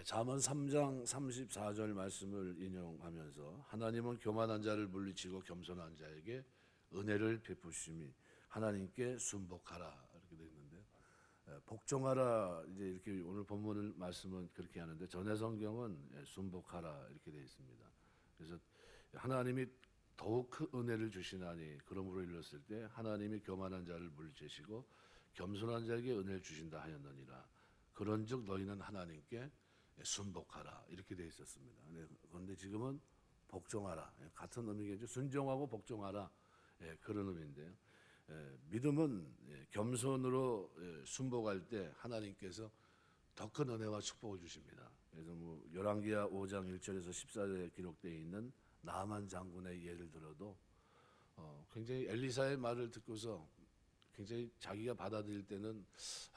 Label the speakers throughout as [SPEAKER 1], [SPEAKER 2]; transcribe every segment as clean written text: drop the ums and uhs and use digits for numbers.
[SPEAKER 1] 잠언 3장 34절 말씀을 인용하면서 하나님은 교만한 자를 물리치고 겸손한 자에게 은혜를 베푸심이 하나님께 순복하라 이렇게 되어 있는데요. 복종하라 이제 이렇게 오늘 본문을 말씀은 그렇게 하는데 전해 성경은 순복하라 이렇게 되어 있습니다. 그래서 하나님이 더욱 큰 은혜를 주시나니 그러므로 일렀을 때 하나님이 교만한 자를 물리치시고 겸손한 자에게 은혜를 주신다 하였느니라. 그런즉 너희는 하나님께 순복하라 이렇게 되어 있었습니다. 그런데 지금은 복종하라 같은 의미겠죠. 순종하고 복종하라 그런 의미인데요. 믿음은 겸손으로 순복할 때 하나님께서 더 큰 은혜와 축복을 주십니다. 그래서 열왕기하 5장 1절에서 14절에 기록되어 있는 나아만 장군의 예를 들어도 굉장히 엘리사의 말을 듣고서 굉장히 자기가 받아들일 때는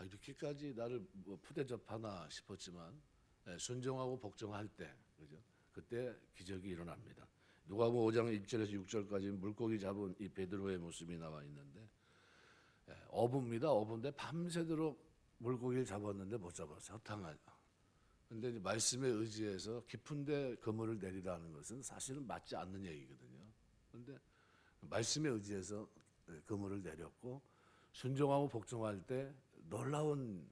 [SPEAKER 1] 이렇게까지 나를 푸대접하나 싶었지만 순종하고 복종할 때 그죠? 그때 기적이 일어납니다. 누가복음 5장 1절에서 6절까지 물고기 잡은 이 베드로의 모습이 나와 있는데 어부입니다. 어부인데 밤새도록 물고기를 잡았는데 못 잡았어요. 허탕하죠. 근데 말씀에 의지해서 깊은데 그물을 내리라는 것은 사실은 맞지 않는 얘기거든요. 그런데 말씀에 의지해서 그물을 내렸고 순종하고 복종할 때 놀라운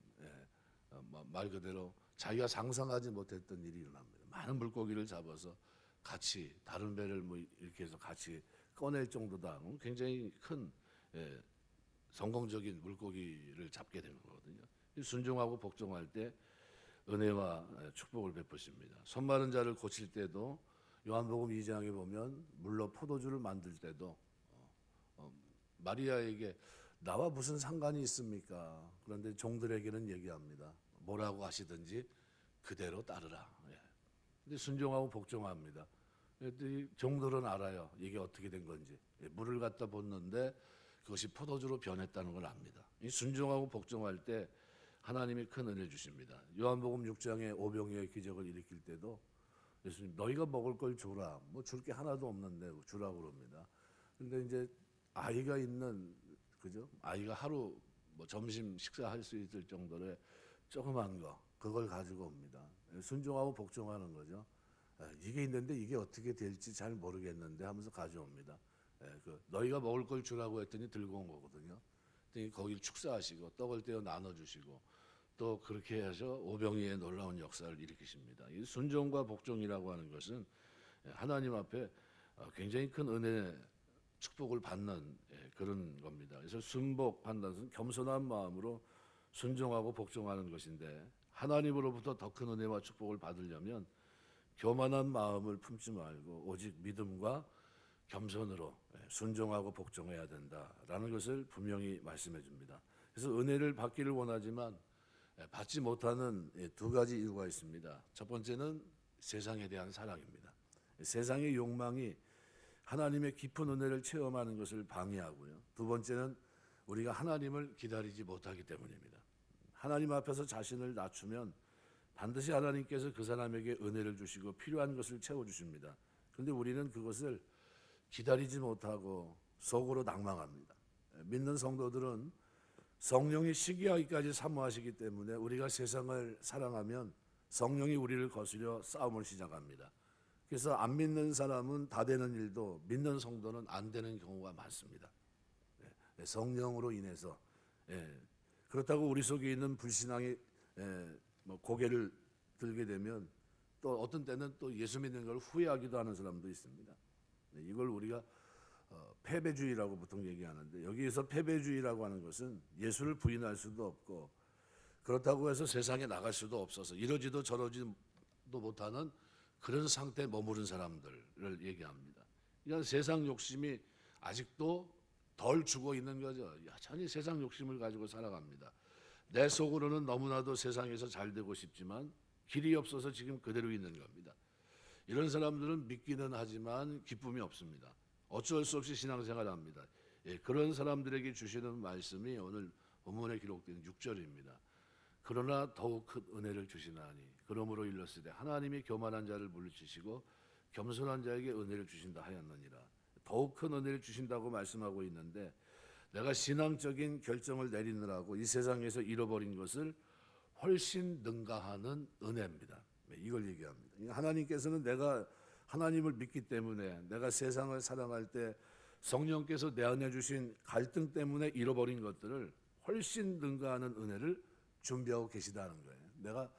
[SPEAKER 1] 말 그대로 자기가 상상하지 못했던 일이 일어납니다. 많은 물고기를 잡아서 같이 다른 배를 이렇게 해서 같이 꺼낼 정도다. 굉장히 큰 성공적인 물고기를 잡게 되는 거거든요. 순종하고 복종할 때 은혜와 축복을 베푸십니다. 손 마른 자를 고칠 때도 요한복음 2장에 보면 물로 포도주를 만들 때도 마리아에게 나와 무슨 상관이 있습니까? 그런데 종들에게는 얘기합니다. 뭐라고 하시든지 그대로 따르라. 근데 순종하고 복종합니다. 종들은 알아요. 이게 어떻게 된 건지. 물을 갖다 붓는데 그것이 포도주로 변했다는 걸 압니다. 이 순종하고 복종할 때 하나님이 큰 은혜 주십니다. 요한복음 6장에 오병이어의 기적을 일으킬 때도 예수님 너희가 먹을 걸 줘라. 줄 게 하나도 없는데 주라고 그럽니다. 근데 이제 아이가 있는 그죠? 아이가 하루 점심 식사할 수 있을 정도의 조그만 거 그걸 가지고 옵니다. 순종하고 복종하는 거죠. 이게 있는데 이게 어떻게 될지 잘 모르겠는데 하면서 가져옵니다. 너희가 먹을 걸 주라고 했더니 들고 온 거거든요. 거기를 축사하시고 떡을 떼어 나눠주시고 또 그렇게 해서 오병이의 놀라운 역사를 일으키십니다. 이 순종과 복종이라고 하는 것은 하나님 앞에 굉장히 큰 은혜 축복을 받는 그런 겁니다. 그래서 순복한다는 것은 겸손한 마음으로 순종하고 복종하는 것인데 하나님으로부터 더 큰 은혜와 축복을 받으려면 교만한 마음을 품지 말고 오직 믿음과 겸손으로 순종하고 복종해야 된다라는 것을 분명히 말씀해 줍니다. 그래서 은혜를 받기를 원하지만 받지 못하는 두 가지 이유가 있습니다. 첫 번째는 세상에 대한 사랑입니다. 세상의 욕망이 하나님의 깊은 은혜를 체험하는 것을 방해하고요. 두 번째는 우리가 하나님을 기다리지 못하기 때문입니다. 하나님 앞에서 자신을 낮추면 반드시 하나님께서 그 사람에게 은혜를 주시고 필요한 것을 채워주십니다. 그런데 우리는 그것을 기다리지 못하고 속으로 낭망합니다. 믿는 성도들은 성령이 시기하기까지 사모하시기 때문에 우리가 세상을 사랑하면 성령이 우리를 거스려 싸움을 시작합니다. 그래서 안 믿는 사람은 다 되는 일도 믿는 성도는 안 되는 경우가 많습니다. 성령으로 인해서 그렇다고 우리 속에 있는 불신앙이 고개를 들게 되면 또 어떤 때는 또 예수 믿는 걸 후회하기도 하는 사람도 있습니다. 이걸 우리가 패배주의라고 보통 얘기하는데 여기에서 패배주의라고 하는 것은 예수를 부인할 수도 없고 그렇다고 해서 세상에 나갈 수도 없어서 이러지도 저러지도 못하는 그런 상태에 머무른 사람들을 얘기합니다. 이런 세상 욕심이 아직도 덜 죽어 있는 거죠. 여전히 세상 욕심을 가지고 살아갑니다. 내 속으로는 너무나도 세상에서 잘 되고 싶지만 길이 없어서 지금 그대로 있는 겁니다. 이런 사람들은 믿기는 하지만 기쁨이 없습니다. 어쩔 수 없이 신앙생활을 합니다. 그런 사람들에게 주시는 말씀이 오늘 본문에 기록된 6절입니다. 그러나 더욱 큰 은혜를 주시나니 그러므로 일렀으되 하나님이 교만한 자를 물리치시고 겸손한 자에게 은혜를 주신다 하였느니라. 더욱 큰 은혜를 주신다고 말씀하고 있는데 내가 신앙적인 결정을 내리느라고 이 세상에서 잃어버린 것을 훨씬 능가하는 은혜입니다. 이걸 얘기합니다. 하나님께서는 내가 하나님을 믿기 때문에, 내가 세상을 사랑할 때 성령께서 내 안에 주신 갈등 때문에 잃어버린 것들을 훨씬 능가하는 은혜를 준비하고 계시다는 거예요. 내가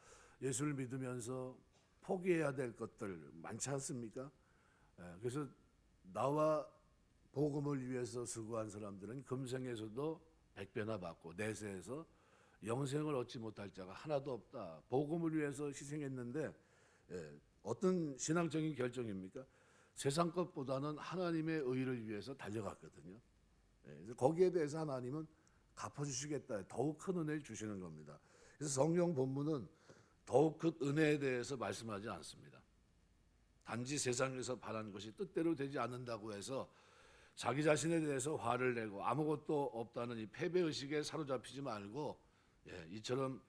[SPEAKER 1] 예수를 믿으면서 포기해야 될 것들 많지 않습니까? 그래서 나와 복음을 위해서 수고한 사람들은 금생에서도 100배나 받고 내세에서 영생을 얻지 못할 자가 하나도 없다. 복음을 위해서 희생했는데 어떤 신앙적인 결정입니까? 세상 것보다는 하나님의 의를 위해서 달려갔거든요. 그래서 거기에 대해서 하나님은 갚아주시겠다. 더욱 큰 은혜를 주시는 겁니다. 그래서 성경 본문은 더욱 그 은혜에 대해서 말씀하지 않습니다. 단지 세상에서 바라는 것이 뜻대로 되지 않는다고 해서 자기 자신에 대해서 화를 내고 아무것도 없다는 이 패배의식에 사로잡히지 말고 이처럼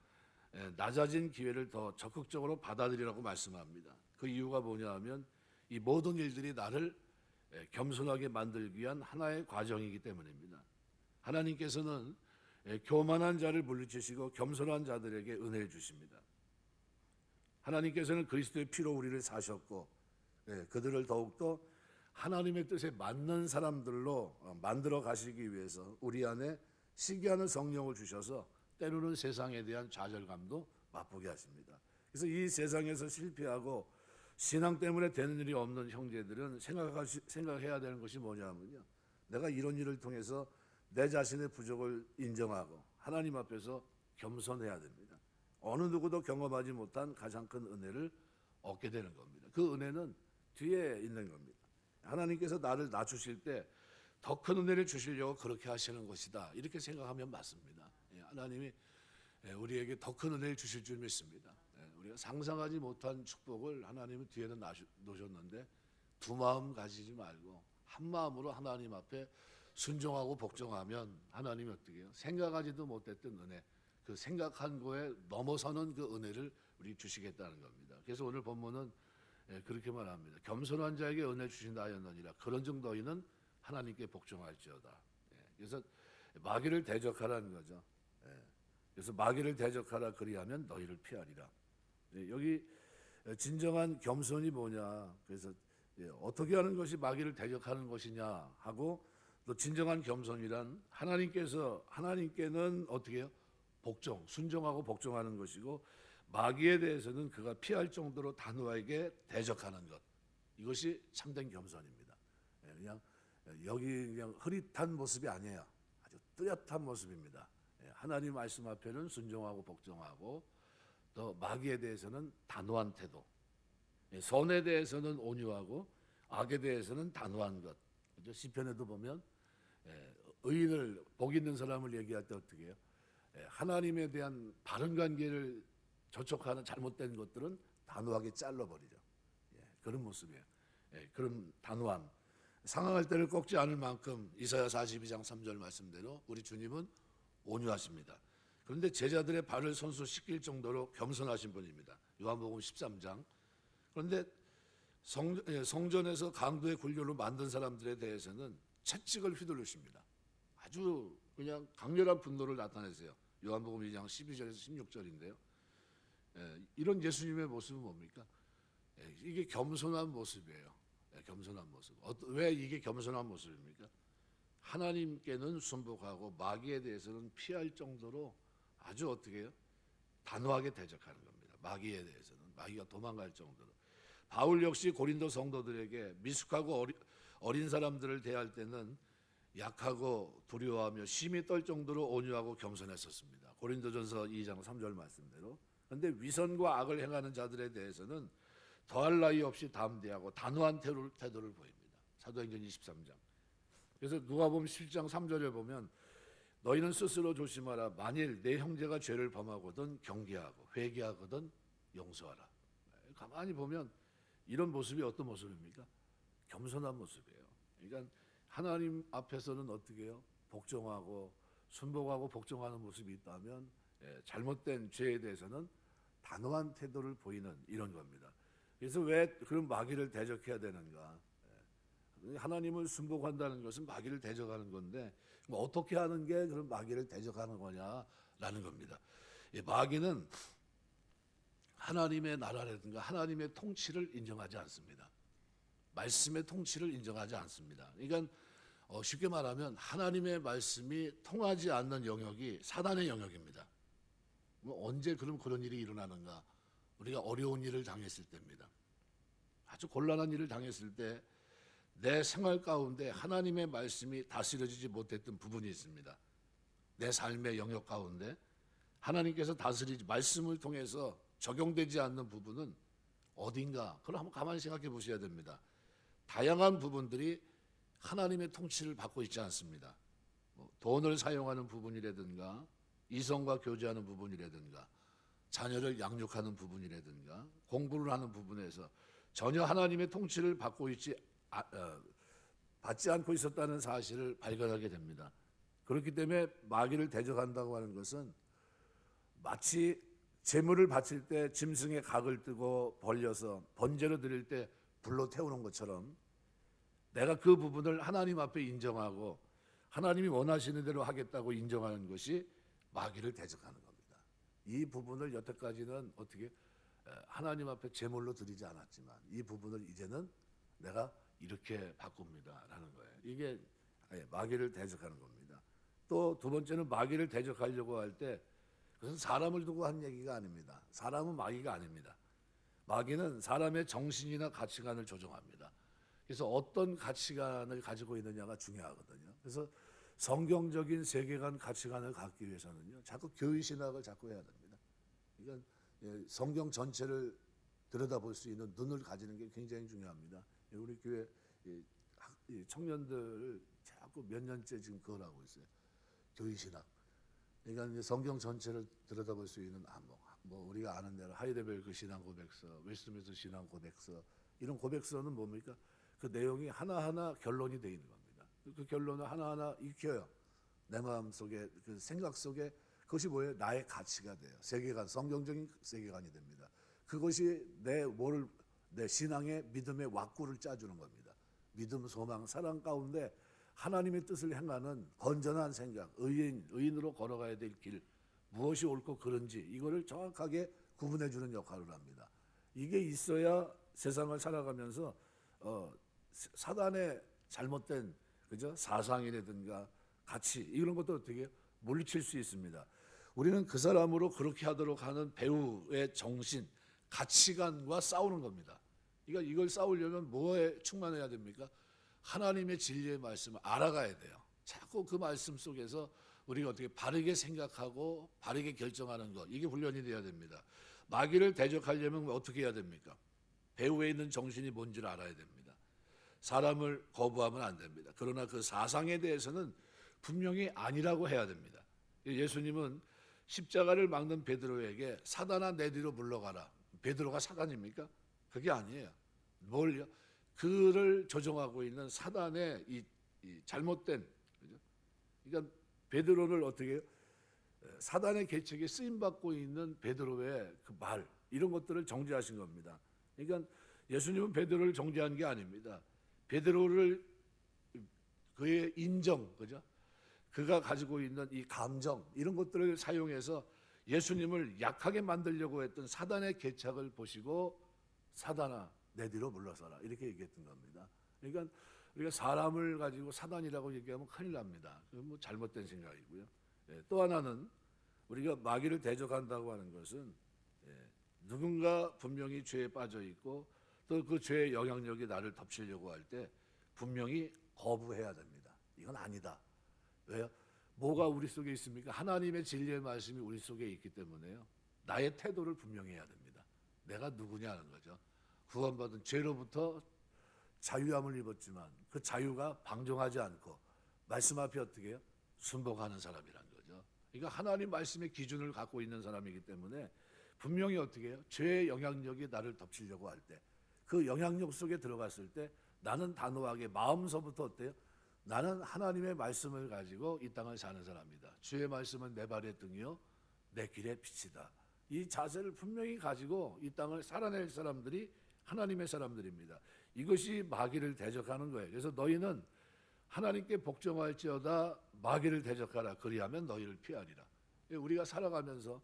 [SPEAKER 1] 낮아진 기회를 더 적극적으로 받아들이라고 말씀합니다. 그 이유가 뭐냐 하면 이 모든 일들이 나를 겸손하게 만들기 위한 하나의 과정이기 때문입니다. 하나님께서는 교만한 자를 물리치시고 겸손한 자들에게 은혜를 주십니다. 하나님께서는 그리스도의 피로 우리를 사셨고 그들을 더욱더 하나님의 뜻에 맞는 사람들로 만들어 가시기 위해서 우리 안에 시기하는 성령을 주셔서 때로는 세상에 대한 좌절감도 맛보게 하십니다. 그래서 이 세상에서 실패하고 신앙 때문에 되는 일이 없는 형제들은 생각해야 되는 것이 뭐냐면요, 내가 이런 일을 통해서 내 자신의 부족을 인정하고 하나님 앞에서 겸손해야 됩니다. 어느 누구도 경험하지 못한 가장 큰 은혜를 얻게 되는 겁니다. 그 은혜는 뒤에 있는 겁니다. 하나님께서 나를 낮추실 때 더 큰 은혜를 주시려고 그렇게 하시는 것이다. 이렇게 생각하면 맞습니다. 하나님이 우리에게 더 큰 은혜를 주실 줄 믿습니다. 우리가 상상하지 못한 축복을 하나님은 뒤에는 놓으셨는데 두 마음 가지지 말고 한 마음으로 하나님 앞에 순종하고 복종하면 하나님이 어떻게 해요? 생각하지도 못했던 은혜, 그 생각한 거에 넘어서는 그 은혜를 우리 주시겠다는 겁니다. 그래서 오늘 본문은 그렇게 말합니다. 겸손한 자에게 은혜 주신다 하였느니라. 그런즉 너희는 하나님께 복종할지어다. 그래서 마귀를 대적하라는 거죠. 그래서 마귀를 대적하라 그리하면 너희를 피하리라. 여기 진정한 겸손이 뭐냐? 그래서 어떻게 하는 것이 마귀를 대적하는 것이냐 하고, 또 진정한 겸손이란 하나님께는 어떻게 해요? 복종, 순종하고 복종하는 것이고, 마귀에 대해서는 그가 피할 정도로 단호하게 대적하는 것. 이것이 참된 겸손입니다. 그냥 여기 그냥 흐릿한 모습이 아니에요. 아주 뚜렷한 모습입니다. 하나님 말씀 앞에는 순종하고 복종하고, 또 마귀에 대해서는 단호한 태도, 선에 대해서는 온유하고 악에 대해서는 단호한 것. 시편에도 보면 의인을, 복 있는 사람을 얘기할 때 어떻게 해요? 하나님에 대한 바른 관계를 저촉하는 잘못된 것들은 단호하게 잘라버리죠. 그런 모습이에요. 그런 단호함. 상황할 때를 꺾지 않을 만큼 이사야 42장 3절 말씀대로 우리 주님은 온유하십니다. 그런데 제자들의 발을 손수 씻길 정도로 겸손하신 분입니다. 요한복음 13장. 그런데 성전에서 강도의 굴교로 만든 사람들에 대해서는 채찍을 휘두르십니다. 아주 그냥 강렬한 분노를 나타내세요. 요한복음 2장 12절에서 16절인데요. 이런 예수님의 모습은 뭡니까? 이게 겸손한 모습이에요. 겸손한 모습. 왜 이게 겸손한 모습입니까? 하나님께는 순복하고 마귀에 대해서는 피할 정도로 아주 어떻게 해요? 단호하게 대적하는 겁니다. 마귀에 대해서는. 마귀가 도망갈 정도로. 바울 역시 고린도 성도들에게 미숙하고 어린 사람들을 대할 때는 약하고 두려워하며 심히 떨 정도로 온유하고 겸손했었습니다. 고린도전서 2장 3절 말씀대로. 그런데 위선과 악을 행하는 자들에 대해서는 더할 나위 없이 담대하고 단호한 태도를 보입니다. 사도행전 23장. 그래서 누가복음 7장 3절에 보면 너희는 스스로 조심하라. 만일 내 형제가 죄를 범하거든 경계하고 회개하거든 용서하라. 가만히 보면 이런 모습이 어떤 모습입니까? 겸손한 모습이에요. 그러니까 하나님 앞에서는 어떻게 해요? 복종하고 순복하고 복종하는 모습이 있다면 잘못된 죄에 대해서는 단호한 태도를 보이는 이런 겁니다. 그래서 왜 그런 마귀를 대적해야 되는가? 하나님을 순복한다는 것은 마귀를 대적하는 건데 어떻게 하는 게 그런 마귀를 대적하는 거냐라는 겁니다. 마귀는 하나님의 나라라든가 하나님의 통치를 인정하지 않습니다. 말씀의 통치를 인정하지 않습니다. 그러니까 쉽게 말하면 하나님의 말씀이 통하지 않는 영역이 사단의 영역입니다. 언제 그런 일이 일어나는가? 우리가 어려운 일을 당했을 때입니다. 아주 곤란한 일을 당했을 때 내 생활 가운데 하나님의 말씀이 다스려지지 못했던 부분이 있습니다. 내 삶의 영역 가운데 하나님께서 다스리지 말씀을 통해서 적용되지 않는 부분은 어딘가? 그걸 한번 가만히 생각해 보셔야 됩니다. 다양한 부분들이 하나님의 통치를 받고 있지 않습니다. 돈을 사용하는 부분이라든가 이성과 교제하는 부분이라든가 자녀를 양육하는 부분이라든가 공부를 하는 부분에서 전혀 하나님의 통치를 받지 않고 있었다는 사실을 발견하게 됩니다. 그렇기 때문에 마귀를 대적한다고 하는 것은 마치 제물을 바칠 때 짐승의 각을 뜨고 벌려서 번제로 드릴 때 불로 태우는 것처럼 내가 그 부분을 하나님 앞에 인정하고 하나님이 원하시는 대로 하겠다고 인정하는 것이 마귀를 대적하는 겁니다. 이 부분을 여태까지는 어떻게 하나님 앞에 제물로 드리지 않았지만 이 부분을 이제는 내가 이렇게 바꿉니다라는 거예요. 이게 마귀를 대적하는 겁니다. 또 두 번째는 마귀를 대적하려고 할 때 그것은 사람을 두고 한 얘기가 아닙니다. 사람은 마귀가 아닙니다. 마귀는 사람의 정신이나 가치관을 조종합니다. 그래서 어떤 가치관을 가지고 있느냐가 중요하거든요. 그래서 성경적인 세계관 가치관을 갖기 위해서는요, 자꾸 교회 신학을 자꾸 해야 됩니다. 그러니까 성경 전체를 들여다볼 수 있는 눈을 가지는 게 굉장히 중요합니다. 우리 교회 청년들 자꾸 몇 년째 지금 그걸 하고 있어요. 교회 신학. 그러니까 성경 전체를 들여다볼 수 있는 뭐 우리가 아는 대로 하이데벨크 신앙 고백서, 웨스트민스터 신앙 고백서 이런 고백서는 뭡니까? 그 내용이 하나하나 결론이 되어 있는 겁니다. 그 결론을 하나하나 익혀요. 내 마음 속에 그 생각 속에 그것이 뭐예요? 나의 가치가 돼요. 세계관, 성경적인 세계관이 됩니다. 그것이 내 신앙의 믿음의 왁구를 짜주는 겁니다. 믿음, 소망, 사랑 가운데 하나님의 뜻을 행하는 건전한 생각, 의인으로 걸어가야 될 길, 무엇이 옳고 그른지 이거를 정확하게 구분해 주는 역할을 합니다. 이게 있어야 세상을 살아가면서 사단의 잘못된 사상이라든가 가치 이런 것도 어떻게 물리칠 수 있습니다. 우리는 그 사람으로 그렇게 하도록 하는 배우의 정신, 가치관과 싸우는 겁니다. 그러니까 이걸 싸우려면 뭐에 충만해야 됩니까? 하나님의 진리의 말씀을 알아가야 돼요. 자꾸 그 말씀 속에서 우리가 어떻게 바르게 생각하고 바르게 결정하는 것, 이게 훈련이 돼야 됩니다. 마귀를 대적하려면 어떻게 해야 됩니까? 배후에 있는 정신이 뭔지를 알아야 됩니다. 사람을 거부하면 안 됩니다. 그러나 그 사상에 대해서는 분명히 아니라고 해야 됩니다. 예수님은 십자가를 막는 베드로에게 사단아 내 뒤로 물러가라. 베드로가 사단입니까? 그게 아니에요. 뭘요? 그를 조종하고 있는 사단의 이 잘못된, 그죠? 그러니까 베드로를 어떻게 해요? 사단의 계책에 쓰임 받고 있는 베드로의 그 말 이런 것들을 정죄하신 겁니다. 그러니까 예수님은 베드로를 정죄한 게 아닙니다. 베드로를 그의 인정, 그죠? 그가 가지고 있는 이 감정 이런 것들을 사용해서 예수님을 약하게 만들려고 했던 사단의 계책을 보시고 사단아 내 뒤로 물러서라 이렇게 얘기했던 겁니다. 그러니까 우리가 사람을 가지고 사단이라고 얘기하면 큰일 납니다. 그건 뭐 잘못된 생각이고요. 또 하나는 우리가 마귀를 대적한다고 하는 것은 누군가 분명히 죄에 빠져 있고 또 그 죄의 영향력이 나를 덮치려고 할 때 분명히 거부해야 됩니다. 이건 아니다. 왜요? 뭐가 우리 속에 있습니까? 하나님의 진리의 말씀이 우리 속에 있기 때문에요. 나의 태도를 분명히 해야 됩니다. 내가 누구냐는 거죠. 구원받은 죄로부터 자유함을 입었지만 그 자유가 방종하지 않고 말씀 앞에 어떻게 해요? 순복하는 사람이란 거죠. 그러니까 하나님 말씀의 기준을 갖고 있는 사람이기 때문에 분명히 어떻게 해요? 죄의 영향력이 나를 덮치려고 할 때 그 영향력 속에 들어갔을 때 나는 단호하게 마음서부터 어때요? 나는 하나님의 말씀을 가지고 이 땅을 사는 사람이다. 주의 말씀은 내 발의 등이요 내 길의 빛이다. 이 자세를 분명히 가지고 이 땅을 살아낼 사람들이 하나님의 사람들입니다. 이것이 마귀를 대적하는 거예요. 그래서 너희는 하나님께 복종할지어다 마귀를 대적하라. 그리하면 너희를 피하리라. 우리가 살아가면서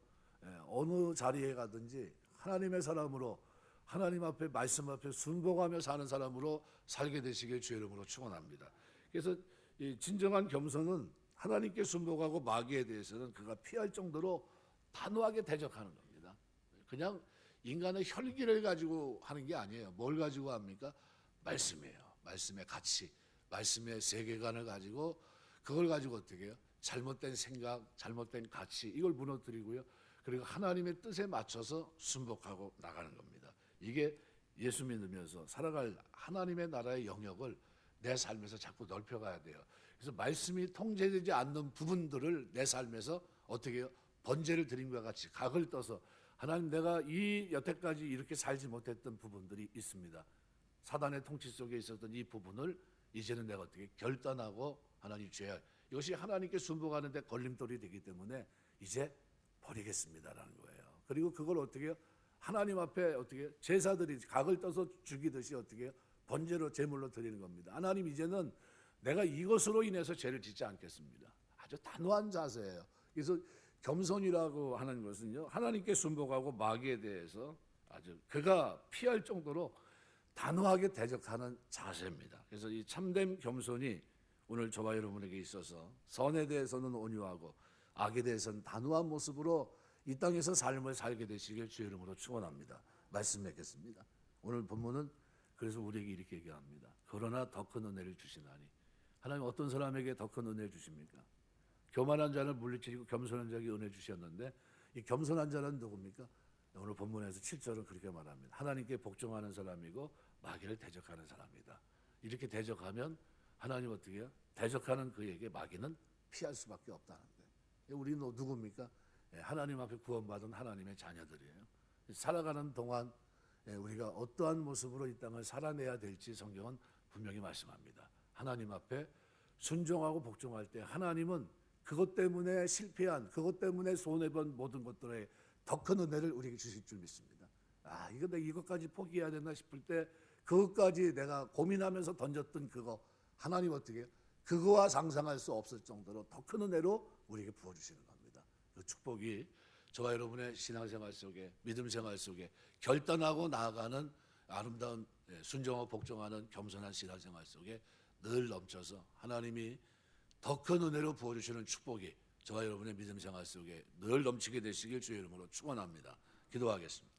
[SPEAKER 1] 어느 자리에 가든지 하나님의 사람으로 하나님 앞에 말씀 앞에 순복하며 사는 사람으로 살게 되시길 주의 이름으로 축원합니다. 그래서 이 진정한 겸손은 하나님께 순복하고 마귀에 대해서는 그가 피할 정도로 단호하게 대적하는 겁니다. 그냥 인간의 혈기를 가지고 하는 게 아니에요. 뭘 가지고 합니까? 말씀이에요. 말씀의 가치, 말씀의 세계관을 가지고 그걸 가지고 어떻게 해요? 잘못된 생각, 잘못된 가치 이걸 무너뜨리고요. 그리고 하나님의 뜻에 맞춰서 순복하고 나가는 겁니다. 이게 예수 믿으면서 살아갈 하나님의 나라의 영역을 내 삶에서 자꾸 넓혀가야 돼요. 그래서 말씀이 통제되지 않는 부분들을 내 삶에서 어떻게 해요? 번제를 드림과 같이 각을 떠서 하나님 내가 이 여태까지 이렇게 살지 못했던 부분들이 있습니다. 사단의 통치 속에 있었던 이 부분을 이제는 내가 어떻게 결단하고 하나님 죄할 이것이 하나님께 순복하는 데 걸림돌이 되기 때문에 이제 버리겠습니다라는 거예요. 그리고 그걸 어떻게 해요? 하나님 앞에 어떻게 제사들이 각을 떠서 죽이듯이 어떻게 해요? 번제로 제물로 드리는 겁니다. 하나님 이제는 내가 이것으로 인해서 죄를 짓지 않겠습니다. 아주 단호한 자세예요. 그래서 겸손이라고 하는 것은요, 하나님께 순복하고 마귀에 대해서 아주 그가 피할 정도로 단호하게 대적하는 자세입니다. 그래서 이 참된 겸손이 오늘 저와 여러분에게 있어서 선에 대해서는 온유하고 악에 대해서는 단호한 모습으로 이 땅에서 삶을 살게 되시길 주의 이름으로 축원합니다. 말씀 맺겠습니다. 오늘 본문은 그래서 우리에게 이렇게 얘기합니다. 그러나 더 큰 은혜를 주시나니. 하나님 어떤 사람에게 더 큰 은혜를 주십니까? 교만한 자를 물리치시고 겸손한 자에게 은혜 주셨는데 이 겸손한 자는 누굽니까? 오늘 본문에서 7절은 그렇게 말합니다. 하나님께 복종하는 사람이고 마귀를 대적하는 사람이다. 이렇게 대적하면 하나님 어떻게 해요? 대적하는 그에게 마귀는 피할 수밖에 없다는 거예요. 우리는 누굽니까? 하나님 앞에 구원받은 하나님의 자녀들이에요. 살아가는 동안 우리가 어떠한 모습으로 이 땅을 살아내야 될지 성경은 분명히 말씀합니다. 하나님 앞에 순종하고 복종할 때 하나님은 그것 때문에 실패한, 그것 때문에 손해본 모든 것들에 더 큰 은혜를 우리에게 주실 줄 믿습니다. 이거 내가 이것까지 포기해야 되나 싶을 때 그것까지 내가 고민하면서 던졌던 그거 하나님 어떻게 해요? 그거와 상상할 수 없을 정도로 더 큰 은혜로 우리에게 부어주시는 겁니다. 그 축복이 저와 여러분의 신앙생활 속에 믿음 생활 속에 결단하고 나아가는 아름다운 순종하고 복종하는 겸손한 신앙생활 속에 늘 넘쳐서 하나님이 더 큰 은혜로 부어주시는 축복이 저와 여러분의 믿음 생활 속에 늘 넘치게 되시길 주의 이름으로 축원합니다. 기도하겠습니다.